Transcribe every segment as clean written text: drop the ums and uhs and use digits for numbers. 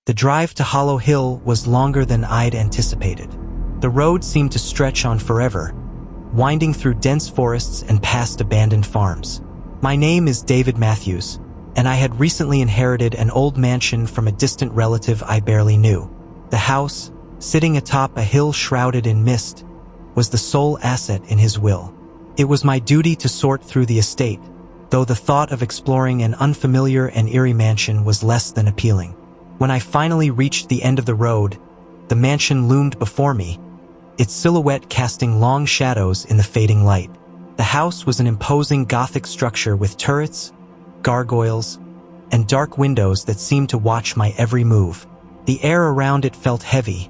The drive to Hollow Hill was longer than I'd anticipated. The road seemed to stretch on forever, winding through dense forests and past abandoned farms. My name is David Matthews, and I had recently inherited an old mansion from a distant relative I barely knew. The house, sitting atop a hill shrouded in mist, was the sole asset in his will. It was my duty to sort through the estate, though the thought of exploring an unfamiliar and eerie mansion was less than appealing. When I finally reached the end of the road, the mansion loomed before me, its silhouette casting long shadows in the fading light. The house was an imposing Gothic structure with turrets, gargoyles, and dark windows that seemed to watch my every move. The air around it felt heavy,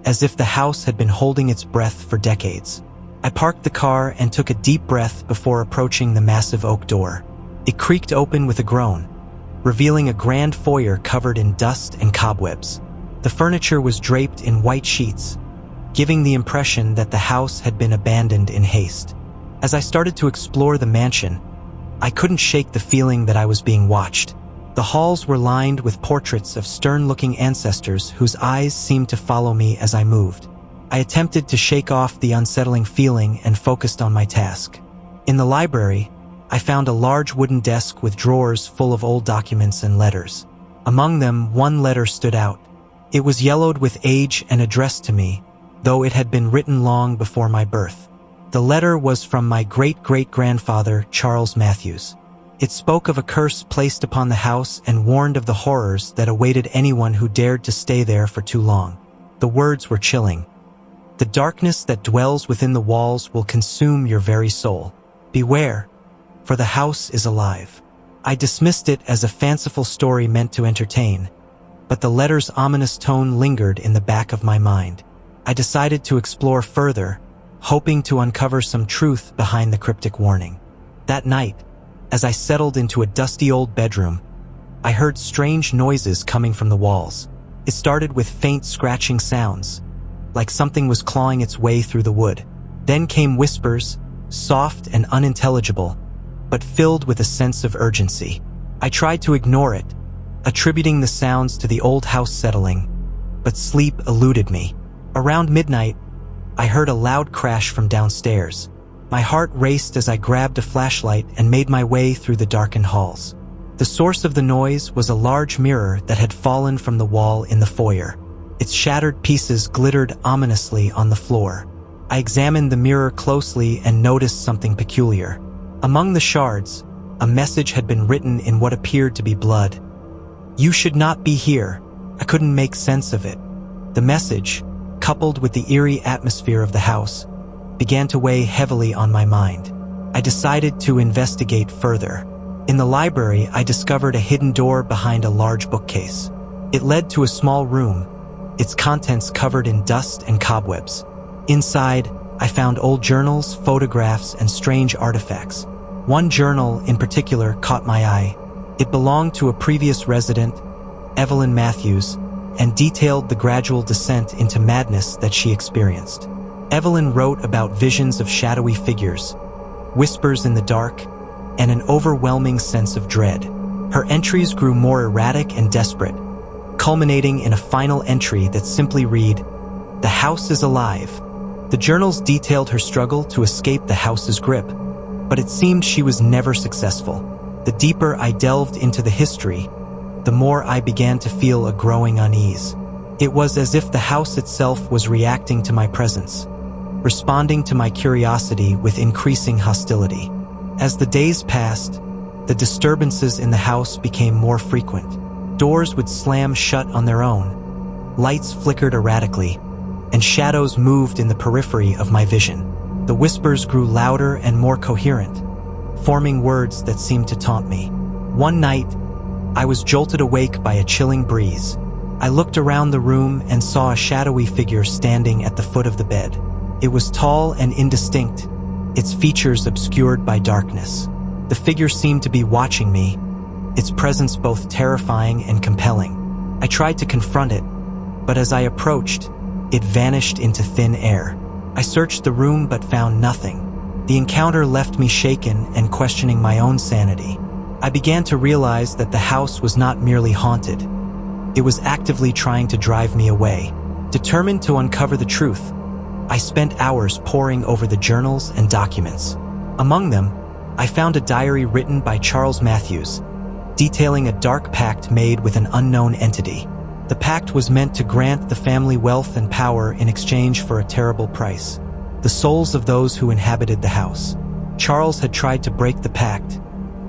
as if the house had been holding its breath for decades. I parked the car and took a deep breath before approaching the massive oak door. It creaked open with a groan, revealing a grand foyer covered in dust and cobwebs. The furniture was draped in white sheets, giving the impression that the house had been abandoned in haste. As I started to explore the mansion, I couldn't shake the feeling that I was being watched. The halls were lined with portraits of stern-looking ancestors whose eyes seemed to follow me as I moved. I attempted to shake off the unsettling feeling and focused on my task. In the library, I found a large wooden desk with drawers full of old documents and letters. Among them, one letter stood out. It was yellowed with age and addressed to me, though it had been written long before my birth. The letter was from my great-great-grandfather, Charles Matthews. It spoke of a curse placed upon the house and warned of the horrors that awaited anyone who dared to stay there for too long. The words were chilling. The darkness that dwells within the walls will consume your very soul. Beware, for the house is alive. I dismissed it as a fanciful story meant to entertain, but the letter's ominous tone lingered in the back of my mind. I decided to explore further, hoping to uncover some truth behind the cryptic warning. That night, as I settled into a dusty old bedroom, I heard strange noises coming from the walls. It started with faint scratching sounds, like something was clawing its way through the wood. Then came whispers, soft and unintelligible, but filled with a sense of urgency. I tried to ignore it, attributing the sounds to the old house settling, but sleep eluded me. Around midnight, I heard a loud crash from downstairs. My heart raced as I grabbed a flashlight and made my way through the darkened halls. The source of the noise was a large mirror that had fallen from the wall in the foyer. Its shattered pieces glittered ominously on the floor. I examined the mirror closely and noticed something peculiar. Among the shards, a message had been written in what appeared to be blood. "You should not be here." I couldn't make sense of it. The message, coupled with the eerie atmosphere of the house, began to weigh heavily on my mind. I decided to investigate further. In the library, I discovered a hidden door behind a large bookcase. It led to a small room, its contents covered in dust and cobwebs. Inside, I found old journals, photographs, and strange artifacts. One journal in particular caught my eye. It belonged to a previous resident, Evelyn Matthews, and detailed the gradual descent into madness that she experienced. Evelyn wrote about visions of shadowy figures, whispers in the dark, and an overwhelming sense of dread. Her entries grew more erratic and desperate, culminating in a final entry that simply read, "The house is alive." The journals detailed her struggle to escape the house's grip, but it seemed she was never successful. The deeper I delved into the history, the more I began to feel a growing unease. It was as if the house itself was reacting to my presence, responding to my curiosity with increasing hostility. As the days passed, the disturbances in the house became more frequent. Doors would slam shut on their own, lights flickered erratically, and shadows moved in the periphery of my vision. The whispers grew louder and more coherent, forming words that seemed to taunt me. One night, I was jolted awake by a chilling breeze. I looked around the room and saw a shadowy figure standing at the foot of the bed. It was tall and indistinct, its features obscured by darkness. The figure seemed to be watching me, its presence both terrifying and compelling. I tried to confront it, but as I approached, it vanished into thin air. I searched the room but found nothing. The encounter left me shaken and questioning my own sanity. I began to realize that the house was not merely haunted. It was actively trying to drive me away. Determined to uncover the truth, I spent hours poring over the journals and documents. Among them, I found a diary written by Charles Matthews, detailing a dark pact made with an unknown entity. The pact was meant to grant the family wealth and power in exchange for a terrible price: the souls of those who inhabited the house. Charles had tried to break the pact,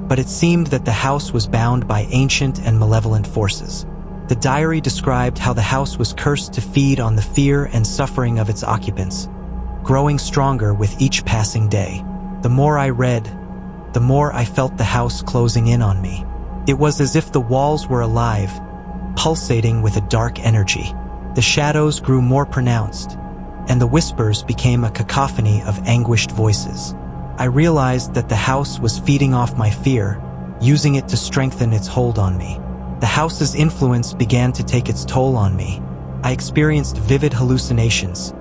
but it seemed that the house was bound by ancient and malevolent forces. The diary described how the house was cursed to feed on the fear and suffering of its occupants, growing stronger with each passing day. The more I read, the more I felt the house closing in on me. It was as if the walls were alive, pulsating with a dark energy. The shadows grew more pronounced, and the whispers became a cacophony of anguished voices. I realized that the house was feeding off my fear, using it to strengthen its hold on me. The house's influence began to take its toll on me. I experienced vivid hallucinations,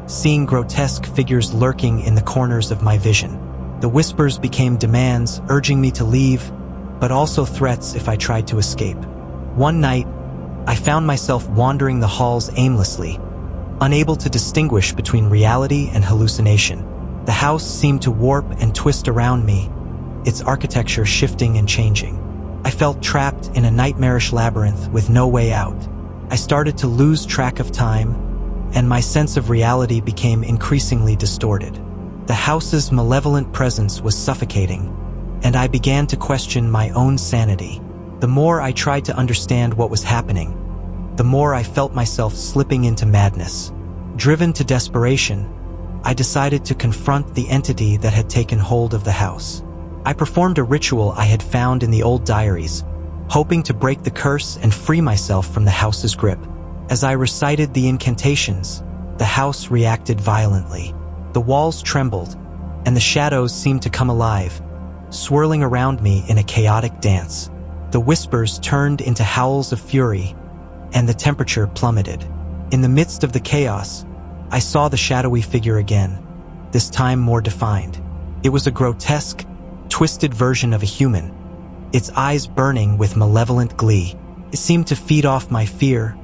seeing grotesque figures lurking in the corners of my vision. The whispers became demands, urging me to leave, but also threats if I tried to escape. One night, I found myself wandering the halls aimlessly, unable to distinguish between reality and hallucination. The house seemed to warp and twist around me, its architecture shifting and changing. I felt trapped in a nightmarish labyrinth with no way out. I started to lose track of time, and my sense of reality became increasingly distorted. The house's malevolent presence was suffocating, and I began to question my own sanity. The more I tried to understand what was happening, the more I felt myself slipping into madness. Driven to desperation, I decided to confront the entity that had taken hold of the house. I performed a ritual I had found in the old diaries, hoping to break the curse and free myself from the house's grip. As I recited the incantations, the house reacted violently. The walls trembled, and the shadows seemed to come alive, swirling around me in a chaotic dance. The whispers turned into howls of fury, and the temperature plummeted. In the midst of the chaos, I saw the shadowy figure again, this time more defined. It was a grotesque, twisted version of a human, its eyes burning with malevolent glee. It seemed to feed off my fear,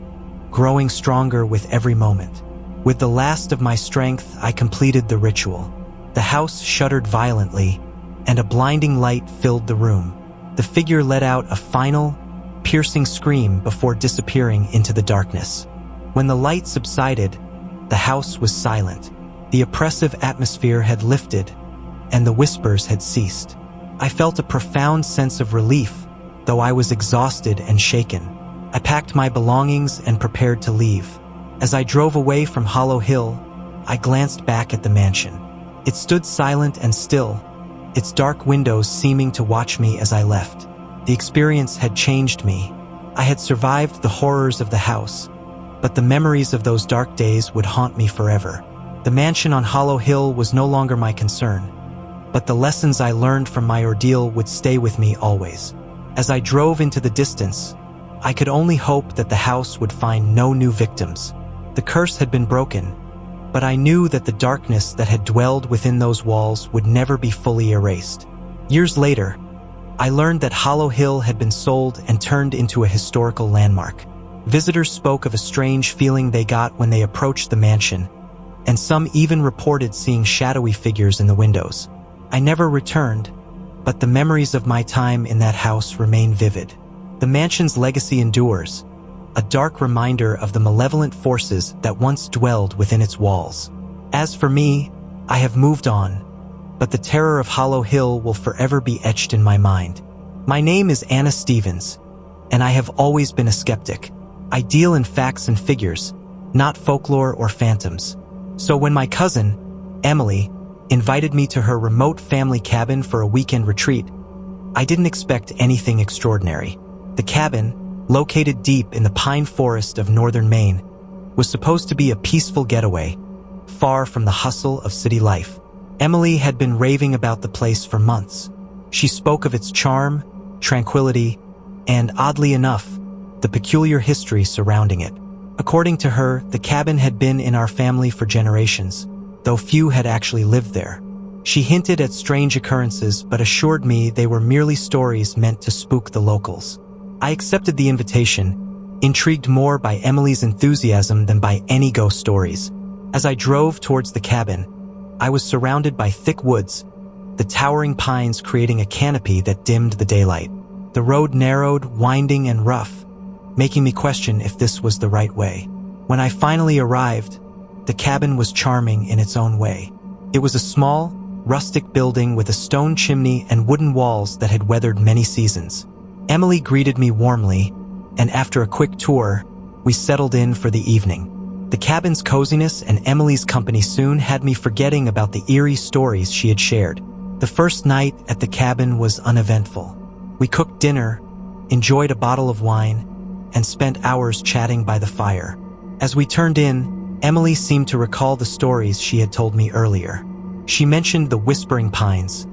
growing stronger with every moment. With the last of my strength, I completed the ritual. The house shuddered violently, and a blinding light filled the room. The figure let out a final, piercing scream before disappearing into the darkness. When the light subsided, the house was silent. The oppressive atmosphere had lifted, and the whispers had ceased. I felt a profound sense of relief, though I was exhausted and shaken. I packed my belongings and prepared to leave. As I drove away from Hollow Hill, I glanced back at the mansion. It stood silent and still, its dark windows seeming to watch me as I left. The experience had changed me. I had survived the horrors of the house, but the memories of those dark days would haunt me forever. The mansion on Hollow Hill was no longer my concern, but the lessons I learned from my ordeal would stay with me always. As I drove into the distance, I could only hope that the house would find no new victims. The curse had been broken, but I knew that the darkness that had dwelled within those walls would never be fully erased. Years later, I learned that Hollow Hill had been sold and turned into a historical landmark. Visitors spoke of a strange feeling they got when they approached the mansion, and some even reported seeing shadowy figures in the windows. I never returned, but the memories of my time in that house remain vivid. The mansion's legacy endures, a dark reminder of the malevolent forces that once dwelled within its walls. As for me, I have moved on, but the terror of Hollow Hill will forever be etched in my mind. My name is Anna Stevens, and I have always been a skeptic. I deal in facts and figures, not folklore or phantoms. So when my cousin, Emily, invited me to her remote family cabin for a weekend retreat, I didn't expect anything extraordinary. The cabin, located deep in the pine forest of northern Maine, was supposed to be a peaceful getaway, far from the hustle of city life. Emily had been raving about the place for months. She spoke of its charm, tranquility, and, oddly enough, the peculiar history surrounding it. According to her, the cabin had been in our family for generations, though few had actually lived there. She hinted at strange occurrences but assured me they were merely stories meant to spook the locals. I accepted the invitation, intrigued more by Emily's enthusiasm than by any ghost stories. As I drove towards the cabin, I was surrounded by thick woods, the towering pines creating a canopy that dimmed the daylight. The road narrowed, winding, and rough, making me question if this was the right way. When I finally arrived, the cabin was charming in its own way. It was a small, rustic building with a stone chimney and wooden walls that had weathered many seasons. Emily greeted me warmly, and after a quick tour, we settled in for the evening. The cabin's coziness and Emily's company soon had me forgetting about the eerie stories she had shared. The first night at the cabin was uneventful. We cooked dinner, enjoyed a bottle of wine, and spent hours chatting by the fire. As we turned in, Emily seemed to recall the stories she had told me earlier. She mentioned the Whispering Pines,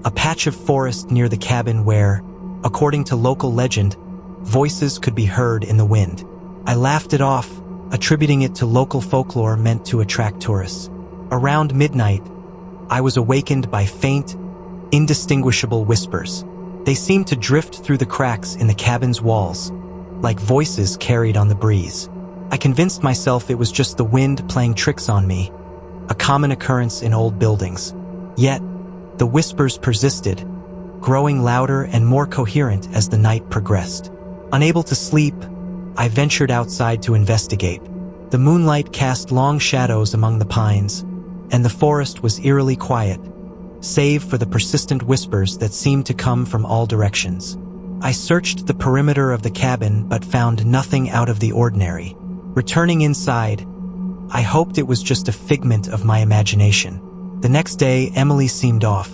a patch of forest near the cabin where, according to local legend, voices could be heard in the wind. I laughed it off, attributing it to local folklore meant to attract tourists. Around midnight, I was awakened by faint, indistinguishable whispers. They seemed to drift through the cracks in the cabin's walls, like voices carried on the breeze. I convinced myself it was just the wind playing tricks on me, a common occurrence in old buildings. Yet, the whispers persisted, growing louder and more coherent as the night progressed. Unable to sleep, I ventured outside to investigate. The moonlight cast long shadows among the pines, and the forest was eerily quiet, save for the persistent whispers that seemed to come from all directions. I searched the perimeter of the cabin but found nothing out of the ordinary. Returning inside, I hoped it was just a figment of my imagination. The next day, Emily seemed off.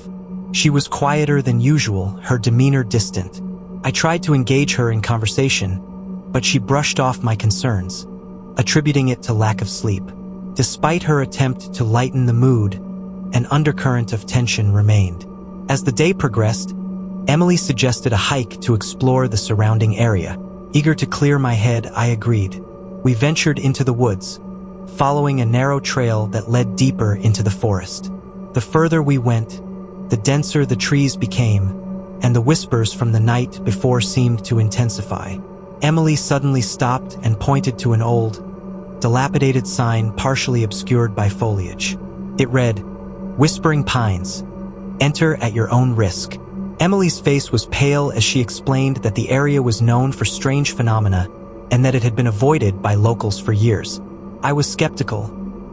She was quieter than usual, her demeanor distant. I tried to engage her in conversation, but she brushed off my concerns, attributing it to lack of sleep. Despite her attempt to lighten the mood, an undercurrent of tension remained. As the day progressed, Emily suggested a hike to explore the surrounding area. Eager to clear my head, I agreed. We ventured into the woods, following a narrow trail that led deeper into the forest. The further we went, the denser the trees became, and the whispers from the night before seemed to intensify. Emily suddenly stopped and pointed to an old, dilapidated sign partially obscured by foliage. It read, "Whispering Pines. Enter at your own risk." Emily's face was pale as she explained that the area was known for strange phenomena and that it had been avoided by locals for years. I was skeptical,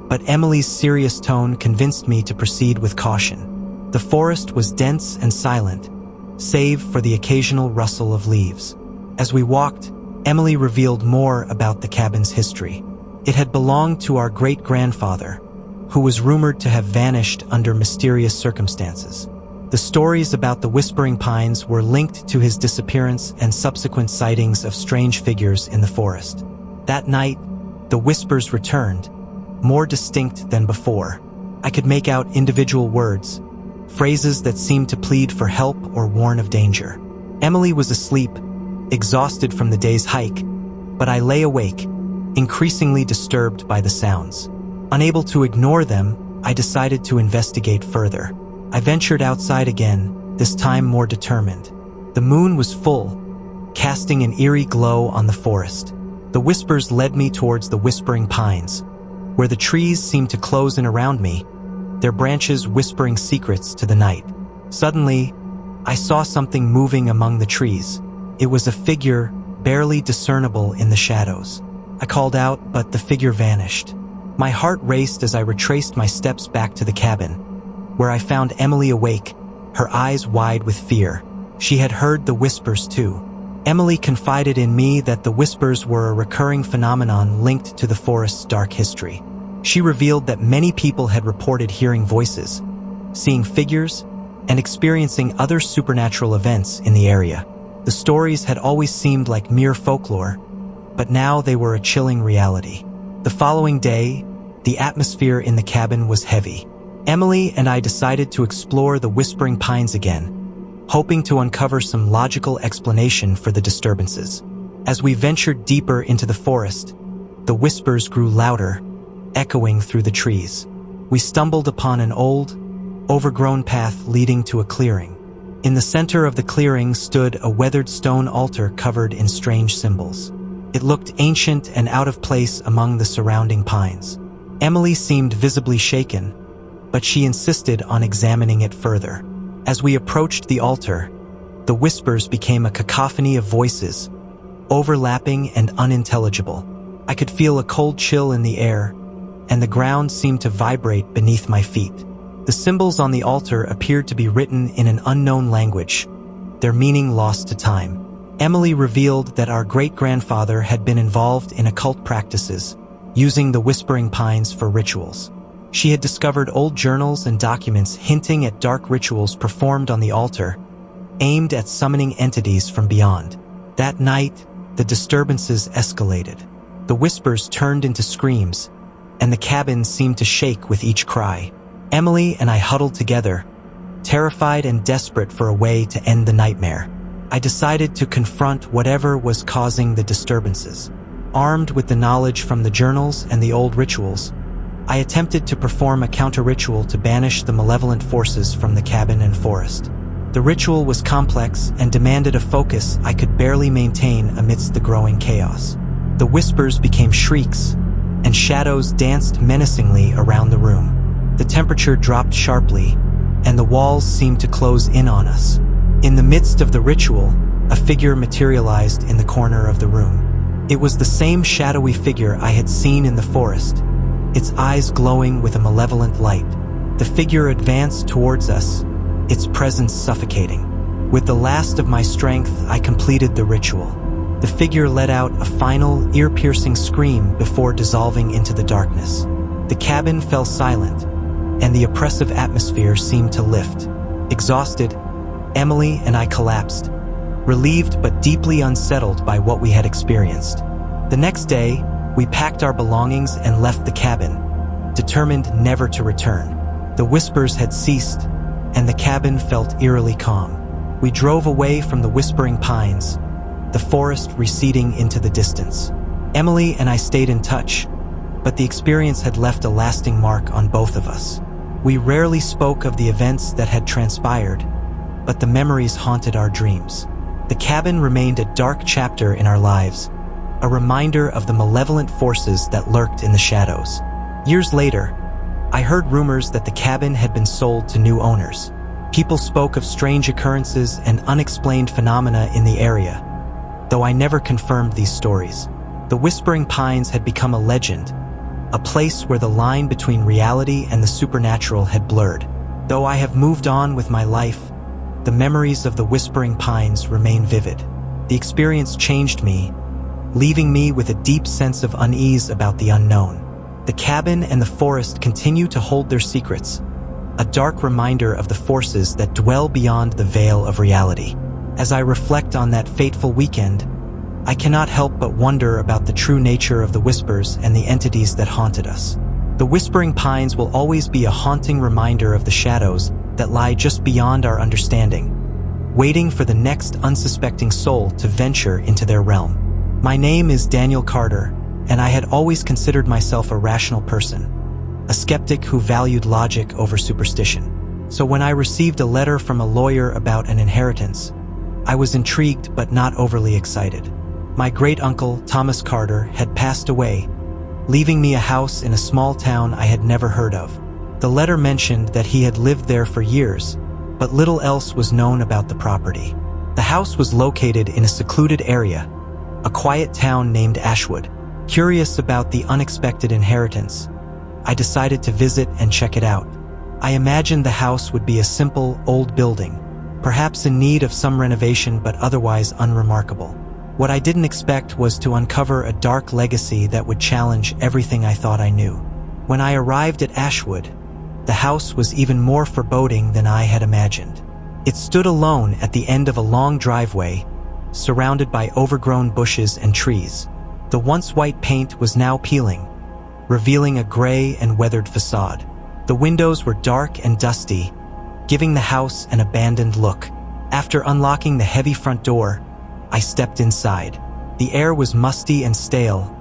but Emily's serious tone convinced me to proceed with caution. The forest was dense and silent, save for the occasional rustle of leaves. As we walked, Emily revealed more about the cabin's history. It had belonged to our great-grandfather, who was rumored to have vanished under mysterious circumstances. The stories about the Whispering Pines were linked to his disappearance and subsequent sightings of strange figures in the forest. That night, the whispers returned, more distinct than before. I could make out individual words, phrases that seemed to plead for help or warn of danger. Emily was asleep, exhausted from the day's hike, but I lay awake, increasingly disturbed by the sounds. Unable to ignore them, I decided to investigate further. I ventured outside again, this time more determined. The moon was full, casting an eerie glow on the forest. The whispers led me towards the Whispering Pines, where the trees seemed to close in around me, their branches whispering secrets to the night. Suddenly, I saw something moving among the trees. It was a figure, barely discernible in the shadows. I called out, but the figure vanished. My heart raced as I retraced my steps back to the cabin, where I found Emily awake, her eyes wide with fear. She had heard the whispers too. Emily confided in me that the whispers were a recurring phenomenon linked to the forest's dark history. She revealed that many people had reported hearing voices, seeing figures, and experiencing other supernatural events in the area. The stories had always seemed like mere folklore, but now they were a chilling reality. The following day, the atmosphere in the cabin was heavy. Emily and I decided to explore the Whispering Pines again, hoping to uncover some logical explanation for the disturbances. As we ventured deeper into the forest, the whispers grew louder, echoing through the trees. We stumbled upon an old, overgrown path leading to a clearing. In the center of the clearing stood a weathered stone altar covered in strange symbols. It looked ancient and out of place among the surrounding pines. Emily seemed visibly shaken, but she insisted on examining it further. As we approached the altar, the whispers became a cacophony of voices, overlapping and unintelligible. I could feel a cold chill in the air, and the ground seemed to vibrate beneath my feet. The symbols on the altar appeared to be written in an unknown language, their meaning lost to time. Emily revealed that our great-grandfather had been involved in occult practices, using the Whispering Pines for rituals. She had discovered old journals and documents hinting at dark rituals performed on the altar, aimed at summoning entities from beyond. That night, the disturbances escalated. The whispers turned into screams, and the cabin seemed to shake with each cry. Emily and I huddled together, terrified and desperate for a way to end the nightmare. I decided to confront whatever was causing the disturbances. Armed with the knowledge from the journals and the old rituals, I attempted to perform a counter-ritual to banish the malevolent forces from the cabin and forest. The ritual was complex and demanded a focus I could barely maintain amidst the growing chaos. The whispers became shrieks, and shadows danced menacingly around the room. The temperature dropped sharply, and the walls seemed to close in on us. In the midst of the ritual, a figure materialized in the corner of the room. It was the same shadowy figure I had seen in the forest, its eyes glowing with a malevolent light. The figure advanced towards us, its presence suffocating. With the last of my strength, I completed the ritual. The figure let out a final, ear-piercing scream before dissolving into the darkness. The cabin fell silent, and the oppressive atmosphere seemed to lift. Exhausted, Emily and I collapsed, relieved but deeply unsettled by what we had experienced. The next day, we packed our belongings and left the cabin, determined never to return. The whispers had ceased, and the cabin felt eerily calm. We drove away from the Whispering Pines, the forest receding into the distance. Emily and I stayed in touch, but the experience had left a lasting mark on both of us. We rarely spoke of the events that had transpired, but the memories haunted our dreams. The cabin remained a dark chapter in our lives, a reminder of the malevolent forces that lurked in the shadows. Years later, I heard rumors that the cabin had been sold to new owners. People spoke of strange occurrences and unexplained phenomena in the area, though I never confirmed these stories. The Whispering Pines had become a legend, a place where the line between reality and the supernatural had blurred. Though I have moved on with my life, the memories of the Whispering Pines remain vivid. The experience changed me, leaving me with a deep sense of unease about the unknown. The cabin and the forest continue to hold their secrets, a dark reminder of the forces that dwell beyond the veil of reality. As I reflect on that fateful weekend, I cannot help but wonder about the true nature of the whispers and the entities that haunted us. The Whispering Pines will always be a haunting reminder of the shadows that lie just beyond our understanding, waiting for the next unsuspecting soul to venture into their realm. My name is Daniel Carter, and I had always considered myself a rational person, a skeptic who valued logic over superstition. So when I received a letter from a lawyer about an inheritance, I was intrigued but not overly excited. My great-uncle, Thomas Carter, had passed away, leaving me a house in a small town I had never heard of. The letter mentioned that he had lived there for years, but little else was known about the property. The house was located in a secluded area, a quiet town named Ashwood. Curious about the unexpected inheritance, I decided to visit and check it out. I imagined the house would be a simple, old building, perhaps in need of some renovation but otherwise unremarkable. What I didn't expect was to uncover a dark legacy that would challenge everything I thought I knew. When I arrived at Ashwood, the house was even more foreboding than I had imagined. It stood alone at the end of a long driveway, surrounded by overgrown bushes and trees. The once white paint was now peeling, revealing a gray and weathered facade. The windows were dark and dusty, giving the house an abandoned look. After unlocking the heavy front door, I stepped inside. The air was musty and stale,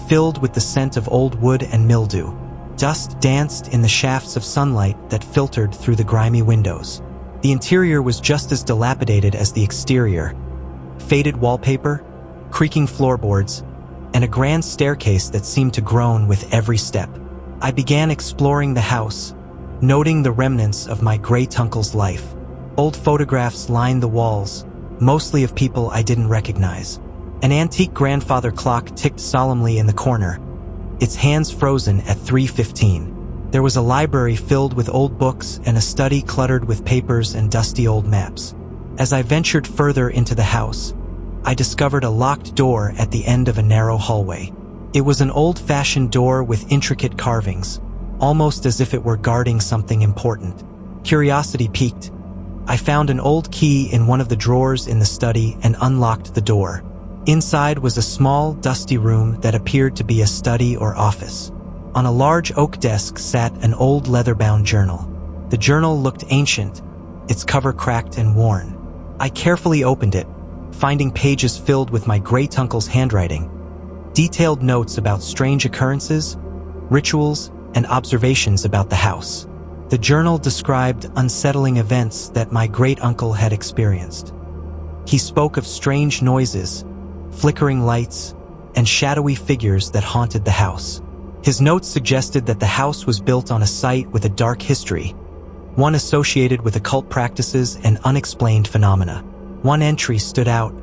filled with the scent of old wood and mildew. Dust danced in the shafts of sunlight that filtered through the grimy windows. The interior was just as dilapidated as the exterior. Faded wallpaper, creaking floorboards, and a grand staircase that seemed to groan with every step. I began exploring the house, noting the remnants of my great-uncle's life. Old photographs lined the walls, mostly of people I didn't recognize. An antique grandfather clock ticked solemnly in the corner, its hands frozen at 3:15. There was a library filled with old books and a study cluttered with papers and dusty old maps. As I ventured further into the house, I discovered a locked door at the end of a narrow hallway. It was an old-fashioned door with intricate carvings, almost as if it were guarding something important. Curiosity piqued. I found an old key in one of the drawers in the study and unlocked the door. Inside was a small, dusty room that appeared to be a study or office. On a large oak desk sat an old leather-bound journal. The journal looked ancient, its cover cracked and worn. I carefully opened it, finding pages filled with my great-uncle's handwriting, detailed notes about strange occurrences, rituals, and observations about the house. The journal described unsettling events that my great-uncle had experienced. He spoke of strange noises, flickering lights, and shadowy figures that haunted the house. His notes suggested that the house was built on a site with a dark history, one associated with occult practices and unexplained phenomena. One entry stood out.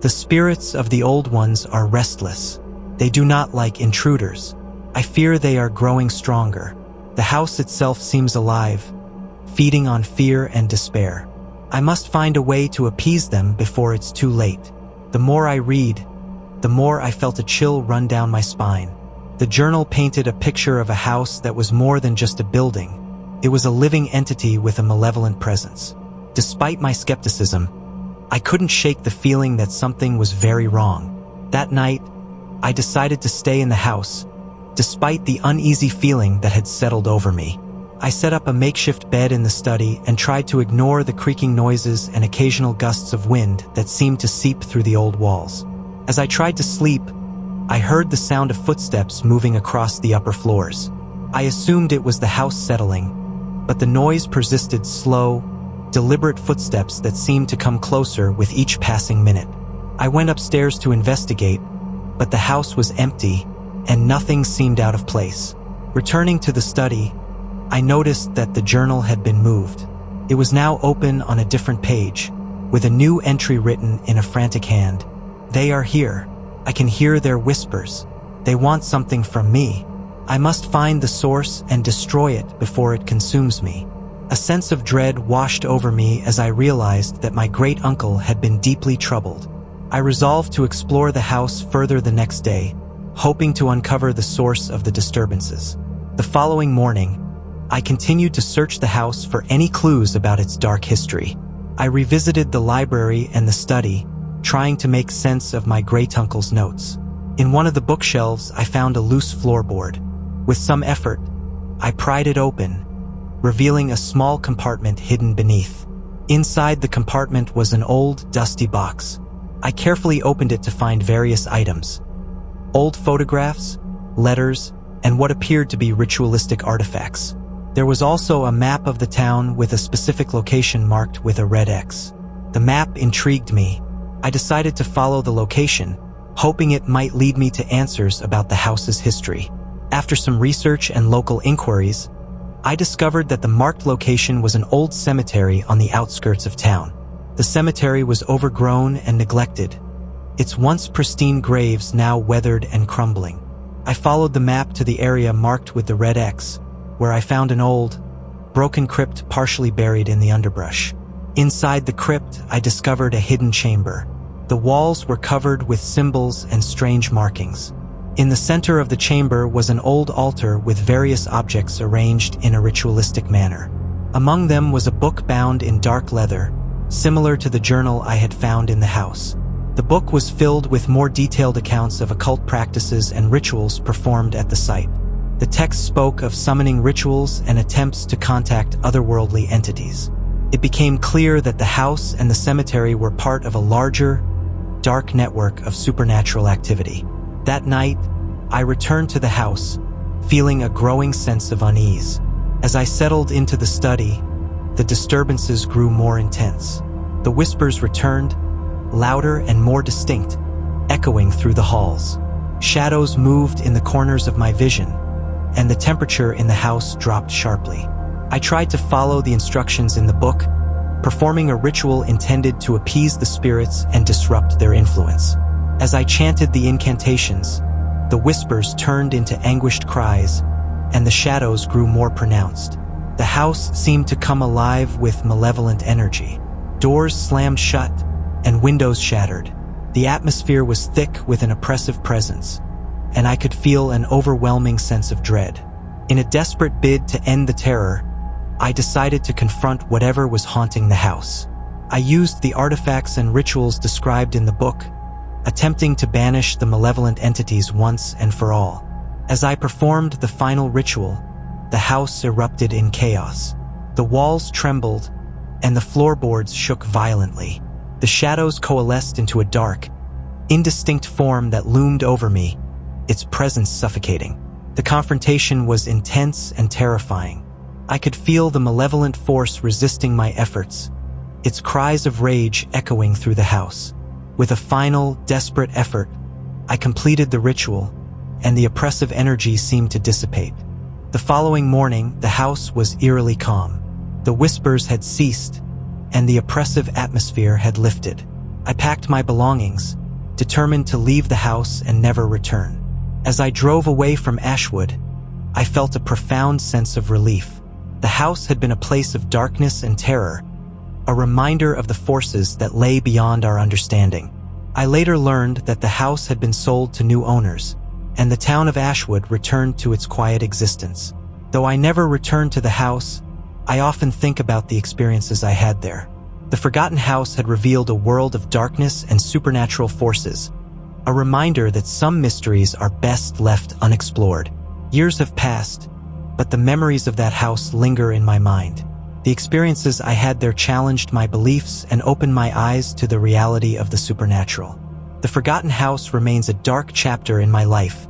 The spirits of the old ones are restless. They do not like intruders. I fear they are growing stronger. The house itself seems alive, feeding on fear and despair. I must find a way to appease them before it's too late. The more I read, the more I felt a chill run down my spine. The journal painted a picture of a house that was more than just a building. It was a living entity with a malevolent presence. Despite my skepticism, I couldn't shake the feeling that something was very wrong. That night, I decided to stay in the house, despite the uneasy feeling that had settled over me. I set up a makeshift bed in the study and tried to ignore the creaking noises and occasional gusts of wind that seemed to seep through the old walls. As I tried to sleep, I heard the sound of footsteps moving across the upper floors. I assumed it was the house settling, but the noise persisted, slow, deliberate footsteps that seemed to come closer with each passing minute. I went upstairs to investigate, but the house was empty and nothing seemed out of place. Returning to the study, I noticed that the journal had been moved. It was now open on a different page, with a new entry written in a frantic hand. They are here. I can hear their whispers. They want something from me. I must find the source and destroy it before it consumes me. A sense of dread washed over me as I realized that my great-uncle had been deeply troubled. I resolved to explore the house further the next day, hoping to uncover the source of the disturbances. The following morning, I continued to search the house for any clues about its dark history. I revisited the library and the study, trying to make sense of my great-uncle's notes. In one of the bookshelves, I found a loose floorboard. With some effort, I pried it open, revealing a small compartment hidden beneath. Inside the compartment was an old, dusty box. I carefully opened it to find various items: old photographs, letters, and what appeared to be ritualistic artifacts. There was also a map of the town with a specific location marked with a red X. The map intrigued me. I decided to follow the location, hoping it might lead me to answers about the house's history. After some research and local inquiries, I discovered that the marked location was an old cemetery on the outskirts of town. The cemetery was overgrown and neglected, its once pristine graves now weathered and crumbling. I followed the map to the area marked with the red X, where I found an old, broken crypt partially buried in the underbrush. Inside the crypt, I discovered a hidden chamber. The walls were covered with symbols and strange markings. In the center of the chamber was an old altar with various objects arranged in a ritualistic manner. Among them was a book bound in dark leather, similar to the journal I had found in the house. The book was filled with more detailed accounts of occult practices and rituals performed at the site. The text spoke of summoning rituals and attempts to contact otherworldly entities. It became clear that the house and the cemetery were part of a larger, dark network of supernatural activity. That night, I returned to the house, feeling a growing sense of unease. As I settled into the study, the disturbances grew more intense. The whispers returned, louder and more distinct, echoing through the halls. Shadows moved in the corners of my vision, and the temperature in the house dropped sharply. I tried to follow the instructions in the book, performing a ritual intended to appease the spirits and disrupt their influence. As I chanted the incantations, the whispers turned into anguished cries, and the shadows grew more pronounced. The house seemed to come alive with malevolent energy. Doors slammed shut, and windows shattered. The atmosphere was thick with an oppressive presence, and I could feel an overwhelming sense of dread. In a desperate bid to end the terror, I decided to confront whatever was haunting the house. I used the artifacts and rituals described in the book, attempting to banish the malevolent entities once and for all. As I performed the final ritual, the house erupted in chaos. The walls trembled, and the floorboards shook violently. The shadows coalesced into a dark, indistinct form that loomed over me, its presence suffocating. The confrontation was intense and terrifying. I could feel the malevolent force resisting my efforts, its cries of rage echoing through the house. With a final, desperate effort, I completed the ritual, and the oppressive energy seemed to dissipate. The following morning, the house was eerily calm. The whispers had ceased, and the oppressive atmosphere had lifted. I packed my belongings, determined to leave the house and never return. As I drove away from Ashwood, I felt a profound sense of relief. The house had been a place of darkness and terror, a reminder of the forces that lay beyond our understanding. I later learned that the house had been sold to new owners, and the town of Ashwood returned to its quiet existence. Though I never returned to the house, I often think about the experiences I had there. The forgotten house had revealed a world of darkness and supernatural forces, a reminder that some mysteries are best left unexplored. Years have passed, but the memories of that house linger in my mind. The experiences I had there challenged my beliefs and opened my eyes to the reality of the supernatural. The forgotten house remains a dark chapter in my life,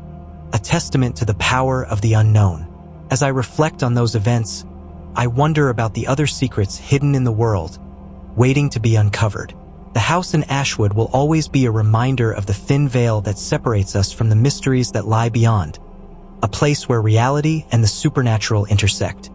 a testament to the power of the unknown. As I reflect on those events, I wonder about the other secrets hidden in the world, waiting to be uncovered. The house in Ashwood will always be a reminder of the thin veil that separates us from the mysteries that lie beyond, a place where reality and the supernatural intersect.